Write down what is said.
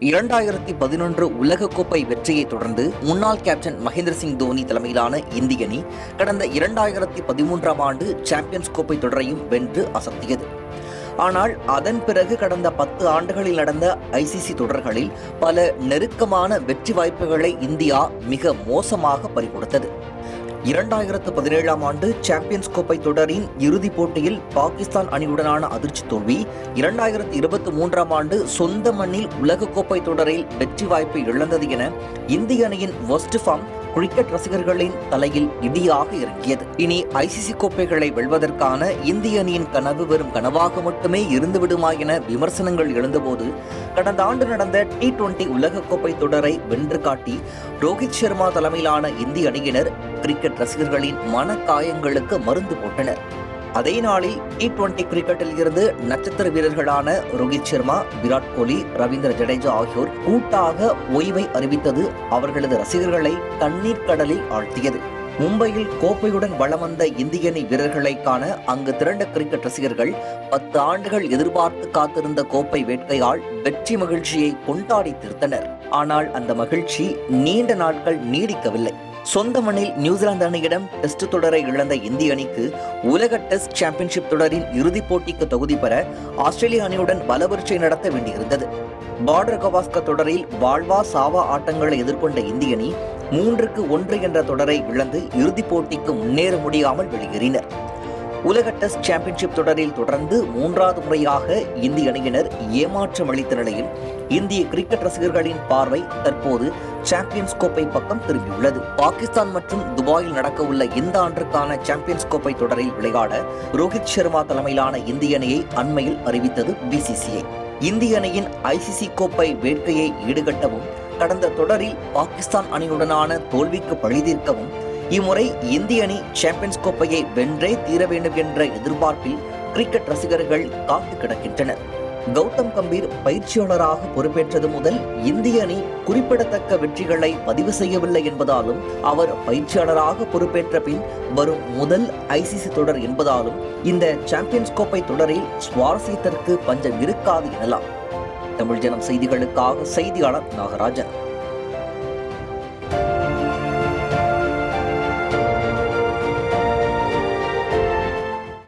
2011 உலகக்கோப்பை வெற்றியை தொடர்ந்து முன்னாள் கேப்டன் மகேந்திர சிங் தோனி தலைமையிலான இந்திய அணி கடந்த 2013ஆம் ஆண்டு சாம்பியன்ஸ் கோப்பை தொடரையும் வென்று அசத்தியது. ஆனால் அதன் பிறகு கடந்த 10 ஆண்டுகளில் நடந்த ஐசிசி தொடர்களில் பல நெருக்கமான வெற்றி வாய்ப்புகளை இந்தியா மிக மோசமாக பறிகொடுத்தது. 2017ஆம் ஆண்டு சாம்பியன்ஸ் கோப்பை தொடரின் இறுதிப் போட்டியில் பாகிஸ்தான் அணியுடனான அதிர்ச்சி தோல்வி, 2023ஆம் ஆண்டு சொந்த மண்ணில் உலகக்கோப்பை தொடரில் வெற்றி வாய்ப்பை இழந்தது என இந்திய அணியின் வொஸ்ட் ஃபார்ம் கிரிக்கெட் ரசிகர்களின் தலையில் இடியாக இறங்கியது. இனி ஐசிசி கோப்பைகளை வெல்வதற்கான இந்திய அணியின் கனவு வெறும் கனவாக மட்டுமே இருந்துவிடுமா என விமர்சனங்கள் எழுந்தபோது, கடந்த ஆண்டு நடந்த T20 உலகக்கோப்பை தொடரை வென்று காட்டி ரோஹித் சர்மா தலைமையிலான இந்திய அணியினர் கிரிக்கெட் ரசிகர்களின் மனக்காயங்களுக்கு மருந்து போட்டனர். அதே நாளில் T20 கிரிக்கெட்டில் இருந்து நட்சத்திர வீரர்களான ரோஹித் சர்மா, விராட் கோலி, ரவீந்திர ஜடேஜா ஆகியோர் கூட்டாக ஓய்வை அறிவித்தது அவர்களது ரசிகர்களை தண்ணீர் கடலில் ஆழ்த்தியது. மும்பையில் கோப்பையுடன் வலம் வந்த இந்திய அணி வீரர்களை காண அங்கு திரண்ட கிரிக்கெட் ரசிகர்கள் 10 ஆண்டுகள் எதிர்பார்த்து காத்திருந்த கோப்பை வேட்கையால் வெற்றி மகிழ்ச்சியை கொண்டாடி தீர்த்தனர். ஆனால் அந்த மகிழ்ச்சி நீண்ட நாட்கள் நீடிக்கவில்லை. சொந்த மண்ணில் நியூசிலாந்து அணியிடம் டெஸ்ட் தொடரை இழந்த இந்திய அணிக்கு உலக டெஸ்ட் சாம்பியன்ஷிப் தொடரின் இறுதிப் போட்டிக்கு தகுதி பெற ஆஸ்திரேலிய அணியுடன் பலவற்றை நடத்த வேண்டியிருந்தது. பார்டர் கவாஸ்கர் தொடரில் வாழ்வா சாவா ஆட்டங்களை எதிர்கொண்ட இந்திய அணி 3-1 என்ற தொடரை இழந்து இறுதிப் போட்டிக்கு முன்னேற முடியாமல் வெளியேறினர். உலக டெஸ்ட் சாம்பியன்ஷிப் தொடரில் தொடர்ந்து 3வது முறையாக இந்திய அணியினர் ஏமாற்றம் அளித்த நிலையில் இந்திய கிரிக்கெட் ரசிகர்களின் பார்வை தற்போது சாம்பியன்ஸ் கோப்பை பக்கம் திரும்பியுள்ளது. பாகிஸ்தான் மற்றும் துபாயில் நடக்கவுள்ள இந்த ஆண்டிற்கான சாம்பியன்ஸ் கோப்பை தொடரில் விளையாட ரோஹித் சர்மா தலைமையிலான இந்திய அணியை அண்மையில் அறிவித்தது BCCI. இந்திய அணியின் ஐசிசி கோப்பை வேட்கையை ஈடுகட்டவும், கடந்த தொடரில் பாகிஸ்தான் அணியுடனான தோல்விக்கு பழிதீர்க்கவும் இம்முறை இந்திய அணி சாம்பியன்ஸ் கோப்பையை வென்றே தீர வேண்டும் என்ற எதிர்பார்ப்பில் கிரிக்கெட் ரசிகர்கள் காத்து கிடக்கின்றனர். கௌதம் கம்பீர் பயிற்சியாளராக பொறுப்பேற்றது முதல் இந்திய அணி குறிப்பிடத்தக்க வெற்றிகளை பதிவு செய்யவில்லை என்பதாலும், அவர் பயிற்சியாளராக பொறுப்பேற்ற பின் வரும் முதல் ஐசிசி தொடர் என்பதாலும் இந்த சாம்பியன்ஸ் கோப்பை தொடரில் சுவாரஸ்யத்திற்கு பஞ்சம் இருக்காது எனலாம். தமிழ் ஜனம் செய்திகளுக்காக செய்தியாளர் நாகராஜன்.